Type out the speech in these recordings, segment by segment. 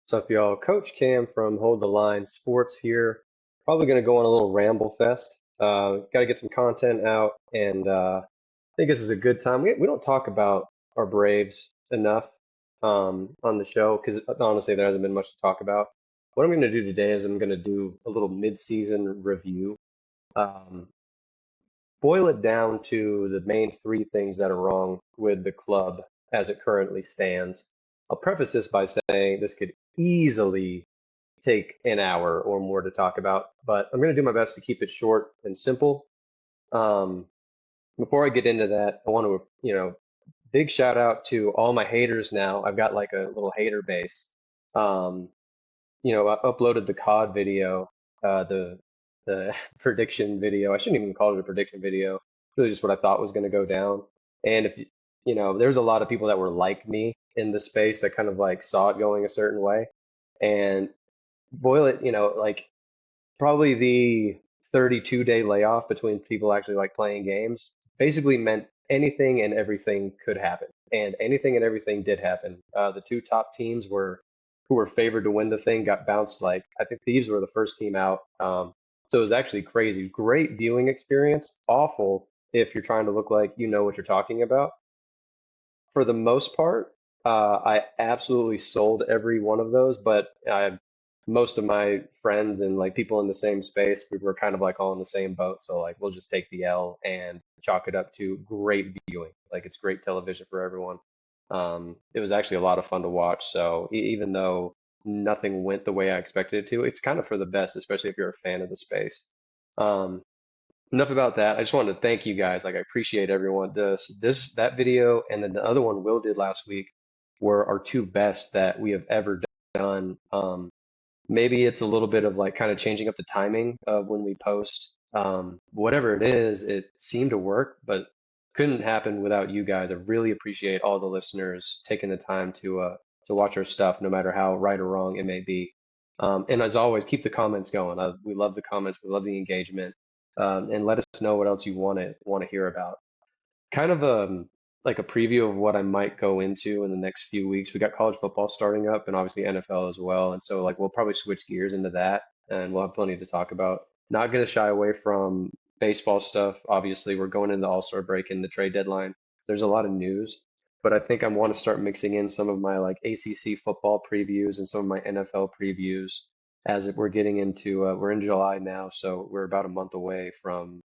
So if y'all, Coach Cam from Hold the Line Sports here. Probably going to go on a little ramble fest. Got to get some content out, and I think this is a good time. We don't talk about our Braves enough on the show because honestly, there hasn't been much to talk about. What I'm going to do today is I'm going to do a little mid-season review. Um, Boil it down to the main three things that are wrong with the club as it currently stands. I'll preface this by saying this could easily take an hour or more to talk about, but I'm going to do my best to keep it short and simple. Um, Before I get into that, I want to, big shout out to all my haters now. I've got like a little hater base. Um, I uploaded the COD video, the prediction video. I shouldn't even call it a prediction video. It's really just what I thought was going to go down. And if there's a lot of people that were like me in the space that kind of like saw it going a certain way. And boil it, like probably the 32-day layoff between people actually like playing games basically meant anything and everything could happen. And anything and everything did happen. The two top teams who were favored to win the thing got bounced. Like I think Thieves were the first team out. So it was actually crazy. Great viewing experience. Awful if you're trying to look like you know what you're talking about. For the most part, I absolutely sold every one of those, but most of my friends and like people in the same space, we were kind of like all in the same boat. So like we'll just take the L and chalk it up to great viewing. Like it's great television for everyone. It was actually a lot of fun to watch. So even though nothing went the way I expected it to, it's kind of for the best, especially if you're a fan of the space. Um, Enough about that. I just wanted to thank you guys. Like I appreciate everyone. That video and then the other one Will did last week were our two best that we have ever done. Maybe it's a little bit of like kind of changing up the timing of when we post. Whatever it is, it seemed to work, but couldn't happen without you guys. I really appreciate all the listeners taking the time to watch our stuff, no matter how right or wrong it may be. And as always, keep the comments going. We love the comments. We love the engagement. And let us know what else you want to hear about. Kind of like a preview of what I might go into in the next few weeks. We got college football starting up and obviously NFL as well. And so like we'll probably switch gears into that and we'll have plenty to talk about. Not going to shy away from baseball stuff. Obviously, we're going into the All-Star break and the trade deadline. There's a lot of news, but I think I want to start mixing in some of my like ACC football previews and some of my NFL previews as we're getting into we're in July now, so we're about a month away from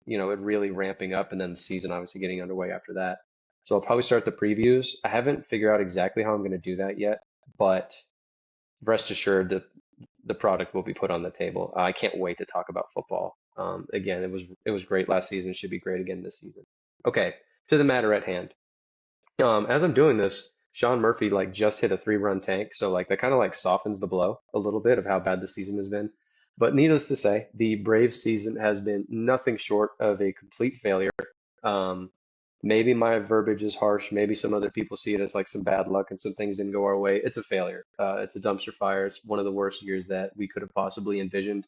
it really ramping up and then the season obviously getting underway after that. So I'll probably start the previews. I haven't figured out exactly how I'm going to do that yet, but rest assured that the product will be put on the table. I can't wait to talk about football. Again, it was great last season. Should be great again this season. Okay, to the matter at hand. As I'm doing this, Sean Murphy like just hit a three-run tank, so like that kind of like softens the blow a little bit of how bad the season has been. But needless to say, the Braves season has been nothing short of a complete failure. Um, Maybe my verbiage is harsh. Maybe some other people see it as like some bad luck and some things didn't go our way. It's a failure. It's a dumpster fire. It's one of the worst years that we could have possibly envisioned.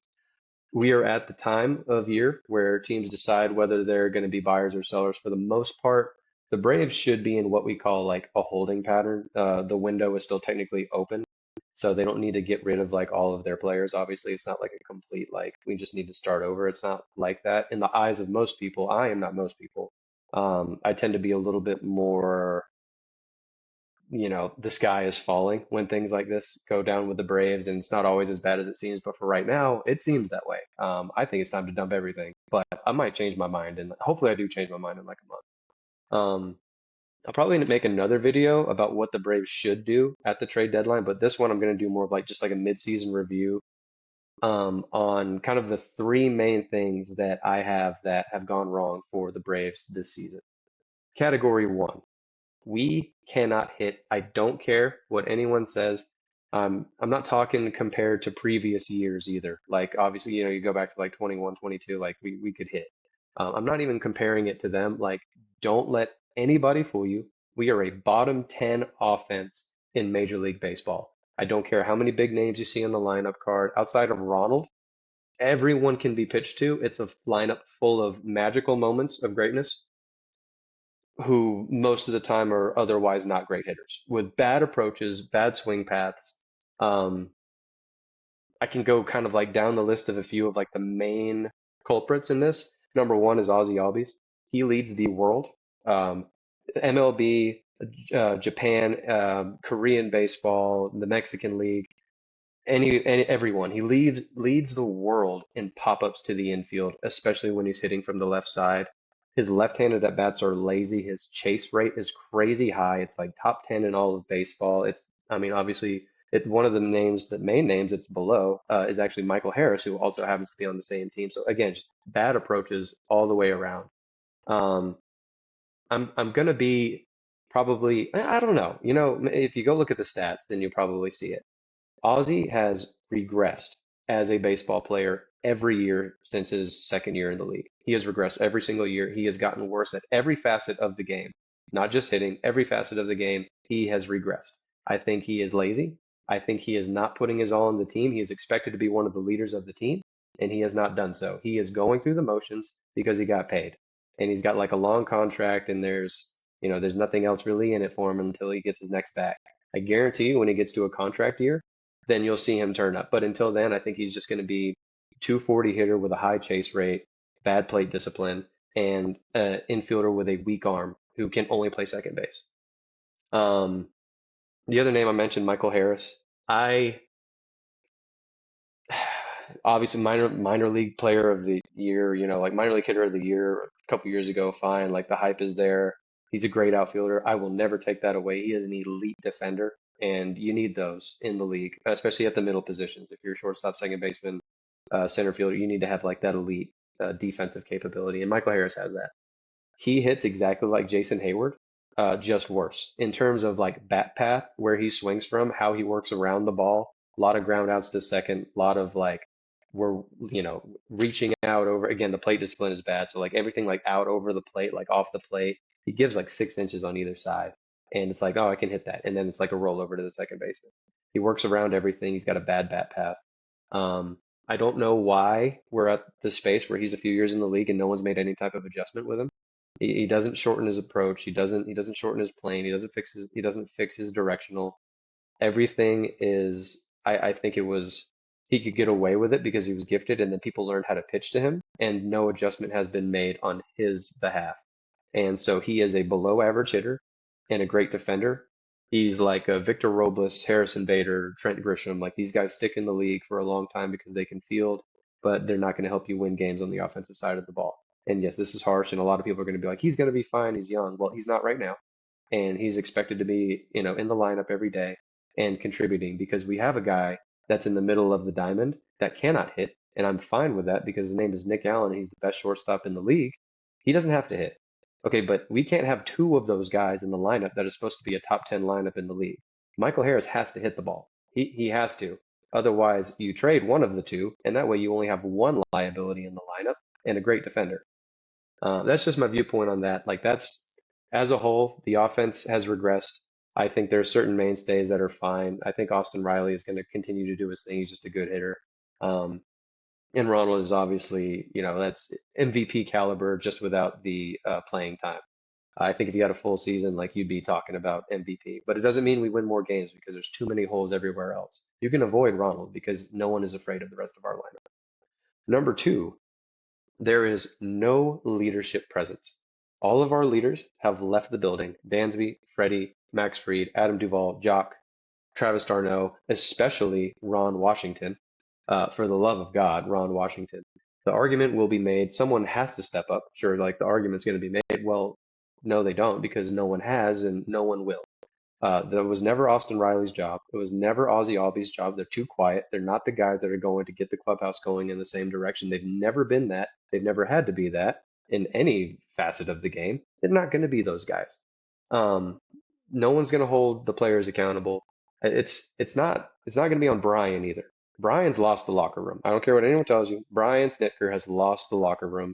We are at the time of year where teams decide whether they're going to be buyers or sellers. For the most part, the Braves should be in what we call like a holding pattern. The window is still technically open, so they don't need to get rid of like all of their players. Obviously, it's not like a complete like we just need to start over. It's not like that. In the eyes of most people, I am not most people. I tend to be a little bit more the sky is falling when things like this go down with the Braves, and it's not always as bad as it seems. But for right now, it seems that way. I think it's time to dump everything, but I might change my mind, and hopefully, I do change my mind in like a month. I'll probably make another video about what the Braves should do at the trade deadline, but this one I'm going to do more of like just like a mid-season review on kind of the three main things that have gone wrong for the Braves this season. Category one. We cannot hit. I don't care what anyone says. I'm not talking compared to previous years either. Like obviously, you go back to like 21, 22, like we could hit. I'm not even comparing it to them. Like, don't let anybody fool you. We are a bottom 10 offense in Major League Baseball. I don't care how many big names you see on the lineup card. Outside of Ronald, everyone can be pitched to. It's a lineup full of magical moments of greatness who most of the time are otherwise not great hitters with bad approaches, bad swing paths. Um, I can go kind of like down the list of a few of like the main culprits in this. Number one is Ozzy Albies. He leads the world. Um, MLB, Japan, Korean baseball, the Mexican League, any everyone. He leads the world in pop-ups to the infield, especially when he's hitting from the left side. His left-handed at bats are lazy. His chase rate is crazy high. It's like top 10 in all of baseball. I mean, obviously, one of the names, the main names it's below, is actually Michael Harris, who also happens to be on the same team. So again, just bad approaches all the way around. Um, I'm gonna be probably, I don't know. If you go look at the stats, then you'll probably see it. Ozzy has regressed as a baseball player every year since his second year in the league. He has regressed every single year. He has gotten worse at every facet of the game, not just hitting, every facet of the game. He has regressed. I think he is lazy. I think he is not putting his all in the team. He is expected to be one of the leaders of the team, and he has not done so. He is going through the motions because he got paid, and he's got like a long contract, and there's nothing else really in it for him until he gets his next bag. I guarantee you when he gets to a contract year, then you'll see him turn up. But until then, I think he's just going to be 240 hitter with a high chase rate, bad plate discipline, and an infielder with a weak arm who can only play second base. Um, the other name I mentioned, Michael Harris. I obviously minor league player of the year, like minor league hitter of the year a couple years ago, fine. Like the hype is there. He's a great outfielder. I will never take that away. He is an elite defender, and you need those in the league, especially at the middle positions. If you're a shortstop, second baseman, center fielder, you need to have like that elite defensive capability, and Michael Harris has that. He hits exactly like Jason Hayward, just worse in terms of like bat path, where he swings from, how he works around the ball. A lot of ground outs to second, a lot of like we're reaching out over again. The plate discipline is bad, so like everything like out over the plate, like off the plate, he gives like 6 inches on either side, and it's like, oh, I can hit that, and then it's like a rollover to the second baseman. He works around everything. He's got a bad bat path. Um, I don't know why we're at the space where he's a few years in the league and no one's made any type of adjustment with him. He doesn't shorten his approach. He doesn't shorten his plane. He doesn't fix his directional. Everything is I think it was he could get away with it because he was gifted and then people learned how to pitch to him and no adjustment has been made on his behalf. And so he is a below average hitter and a great defender. He's like a Victor Robles, Harrison Bader, Trent Grisham. Like these guys stick in the league for a long time because they can field, but they're not going to help you win games on the offensive side of the ball. And yes, this is harsh, and a lot of people are going to be like, he's going to be fine. He's young. Well, he's not right now, and he's expected to be, in the lineup every day and contributing because we have a guy that's in the middle of the diamond that cannot hit, and I'm fine with that because his name is Nick Allen. He's the best shortstop in the league. He doesn't have to hit. Okay, but we can't have two of those guys in the lineup that is supposed to be a top 10 lineup in the league. Michael Harris has to hit the ball. He has to. Otherwise, you trade one of the two, and that way you only have one liability in the lineup and a great defender. That's just my viewpoint on that. Like that's as a whole, the offense has regressed. I think there are certain mainstays that are fine. I think Austin Riley is going to continue to do his thing. He's just a good hitter. Um, and Ronald is obviously, that's MVP caliber just without the playing time. I think if you had a full season, like you'd be talking about MVP. But it doesn't mean we win more games because there's too many holes everywhere else. You can avoid Ronald because no one is afraid of the rest of our lineup. Number two, there is no leadership presence. All of our leaders have left the building. Dansby, Freddie, Max Fried, Adam Duvall, Jock, Travis d'Arnaud, especially Ron Washington. For the love of God, Ron Washington. The argument will be made. Someone has to step up. Sure, like the argument's going to be made. Well, no, they don't because no one has and no one will. That was never Austin Riley's job. It was never Ozzy Albies' job. They're too quiet. They're not the guys that are going to get the clubhouse going in the same direction. They've never been that. They've never had to be that in any facet of the game. They're not going to be those guys. Um, no one's going to hold the players accountable. It's not going to be on Brian either. Brian's lost the locker room. I don't care what anyone tells you. Brian Snitker has lost the locker room.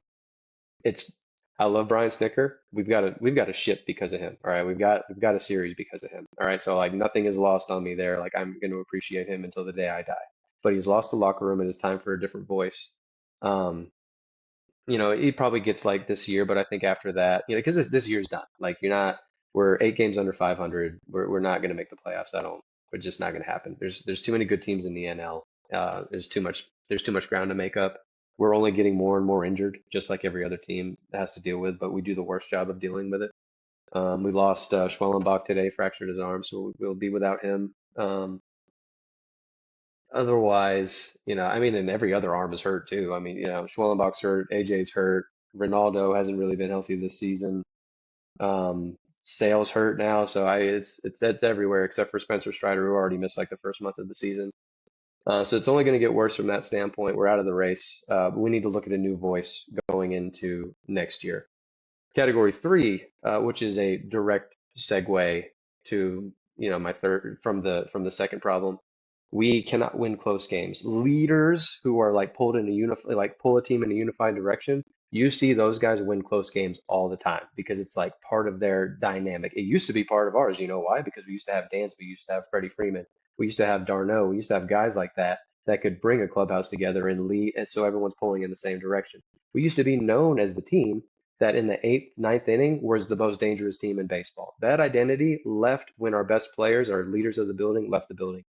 It's I love Brian Snicker. We've got a ship because of him. All right, we've got a series because of him. All right, so like nothing is lost on me there. Like I'm going to appreciate him until the day I die. But he's lost the locker room, and it's time for a different voice. Um, he probably gets like this year, but I think after that, because this year's done. Like we're 8 games under 500. We're not going to make the playoffs. I don't. It's just not going to happen. There's too many good teams in the NL. There's too much ground to make up. We're only getting more and more injured, just like every other team has to deal with, but we do the worst job of dealing with it. We lost Schwellenbach today, fractured his arm, so we'll be without him. Otherwise, I mean, and every other arm is hurt too. I mean, Schwellenbach's hurt, AJ's hurt, Ronaldo hasn't really been healthy this season. Sale's hurt now, so it's everywhere except for Spencer Strider, who already missed like the first month of the season. So it's only going to get worse from that standpoint. We're out of the race. But we need to look at a new voice going into next year. Category three, which is a direct segue to my third from the second problem. We cannot win close games. Leaders who are like pull a team in a unified direction. You see those guys win close games all the time because it's like part of their dynamic. It used to be part of ours. You know why? Because we used to have Dance, we used to have Freddie Freeman, we used to have Darno, we used to have guys like that that could bring a clubhouse together and lead, and so everyone's pulling in the same direction. We used to be known as the team that in the eighth, ninth inning was the most dangerous team in baseball. That identity left when our best players, our leaders of the building, left the building.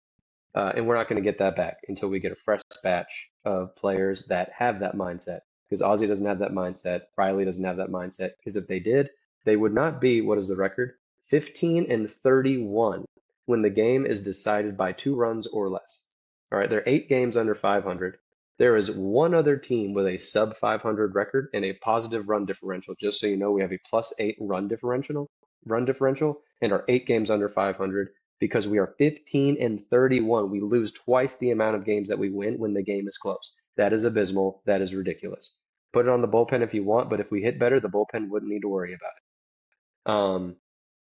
And we're not going to get that back until we get a fresh batch of players that have that mindset. Because Ozzy doesn't have that mindset. Riley doesn't have that mindset. Because if they did, they would not be, what is the record? 15-31 when the game is decided by 2 runs or less. All right, they're 8 games under 500. There is one other team with a sub 500 record and a positive run differential. Just so you know, we have a +8 run differential, and are 8 games under 500 because we are 15-31. We lose twice the amount of games that we win when the game is close. That is abysmal. That is ridiculous. Put it on the bullpen if you want, but if we hit better, the bullpen wouldn't need to worry about it.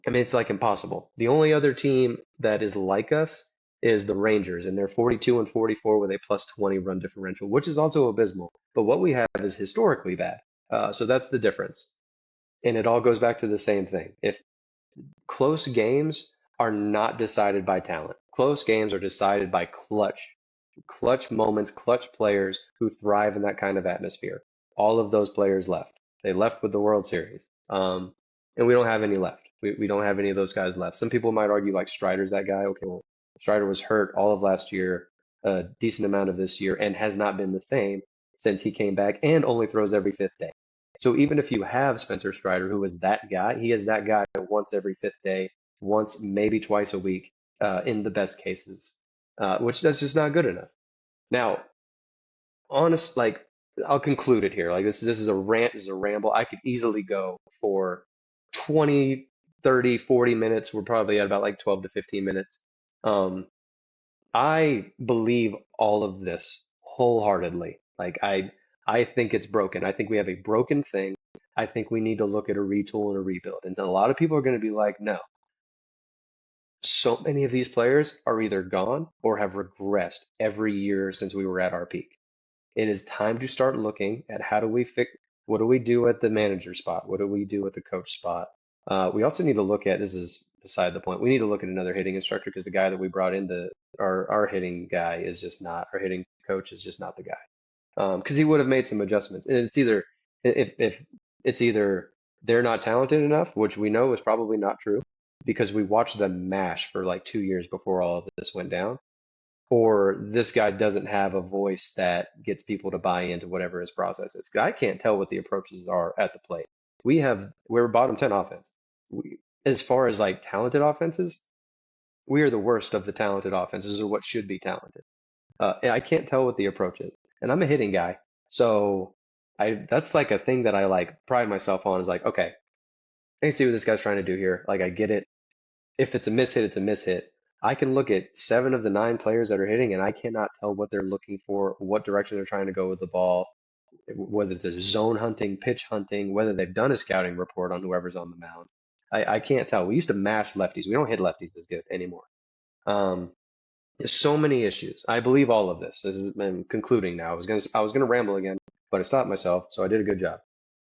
I mean, it's like impossible. The only other team that is like us is the Rangers, and they're 42-44 with a +20 run differential, which is also abysmal. But what we have is historically bad. So that's the difference. And it all goes back to the same thing. If close games are not decided by talent, close games are decided by clutch moments, clutch players who thrive in that kind of atmosphere. All of those players left. They left with the World Series. And we don't have any left. We don't have any of those guys left. Some people might argue like Strider's that guy. Okay, well, Strider was hurt all of last year, a decent amount of this year, and has not been the same since he came back and only throws every fifth day. So even if you have Spencer Strider, who is that guy, he is that guy once every fifth day, once, maybe twice a week, in the best cases, which that's just not good enough. Now, like, I'll conclude it here. Like this is a rant, this is a ramble. I could easily go for 20, 30, 40 minutes. We're probably at about like 12 to 15 minutes. Um, I believe all of this wholeheartedly. Like I think it's broken. I think we have a broken thing. I think we need to look at a retool and a rebuild. And a lot of people are going to be like, no. So many of these players are either gone or have regressed every year since we were at our peak. It is time to start looking at how do we fix, what do we do at the manager spot? What do we do at the coach spot? We also need to look at, this is beside the point, we need to look at another hitting instructor because the guy that we brought in, our hitting guy is just not, our hitting coach is just not the guy. Because he would have made some adjustments. And it's either, if it's either they're not talented enough, which we know is probably not true because we watched them mash for like 2 years before all of this went down, or this guy doesn't have a voice that gets people to buy into whatever his process is. 'Cause I can't tell what the approaches are at the plate. We're bottom 10 offense. As far as like talented offenses, we are the worst of the talented offenses, or what should be talented. And I can't tell what the approach is. And I'm a hitting guy, so that's like a thing that I like pride myself on is like, okay, I can see what this guy's trying to do here. Like I get it. If it's a mishit, it's a mishit. I can look at 7 of the 9 players that are hitting, and I cannot tell what they're looking for, what direction they're trying to go with the ball, whether it's zone hunting, pitch hunting, whether they've done a scouting report on whoever's on the mound. I can't tell. We used to mash lefties. We don't hit lefties as good anymore. Um, there's so many issues. I believe all of this. This is I'm concluding now. I was gonna ramble again, but I stopped myself, so I did a good job.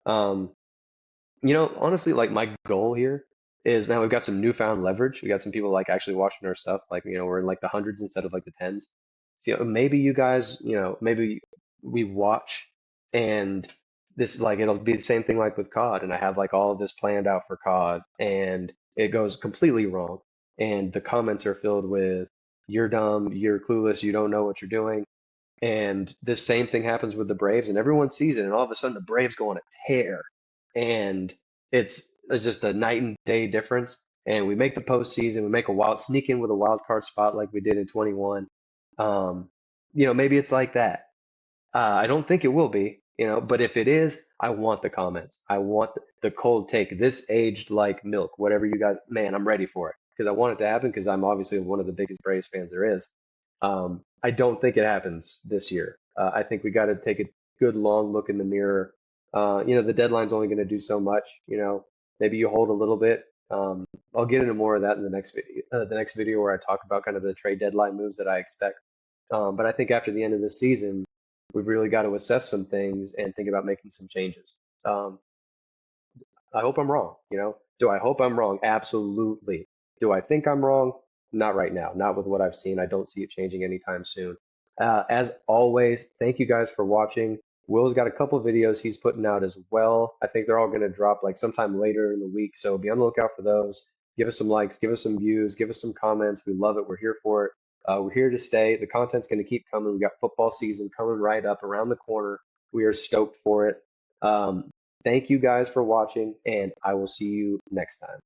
Um, honestly, like my goal here is now we've got some newfound leverage. We got some people like actually watching our stuff. Like, we're in like the hundreds instead of like the tens. So, maybe you guys, maybe we watch and this like it'll be the same thing like with COD. And I have like all of this planned out for COD and it goes completely wrong. and the comments are filled with "You're dumb, you're clueless, you don't know what you're doing." And this same thing happens with the Braves, and everyone sees it, and all of a sudden the Braves go on a tear, and it's just a night and day difference. And we make the postseason, we make a wild sneak in with a wild card spot like we did in 21. Um, maybe it's like that. I don't think it will be, but if it is, I want the comments. I want the cold take. This aged like milk, whatever you guys, man, I'm ready for it because I want it to happen because I'm obviously one of the biggest Braves fans there is. I don't think it happens this year. I think we got to take a good long look in the mirror. The deadline's only going to do so much. Maybe you hold a little bit. I'll get into more of that in the next video where I talk about kind of the trade deadline moves that I expect. But I think after the end of the season, we've really got to assess some things and think about making some changes. Um, I hope I'm wrong, Do I hope I'm wrong? Absolutely. Do I think I'm wrong? Not right now. Not with what I've seen. I don't see it changing anytime soon. As always, thank you guys for watching. Will's got a couple videos he's putting out as well. I think they're all going to drop like sometime later in the week, so be on the lookout for those. Give us some likes, give us some views, give us some comments. We love it. We're here for it. We're here to stay. The content's going to keep coming. We got football season coming right up around the corner. We are stoked for it. Thank you guys for watching, and I will see you next time.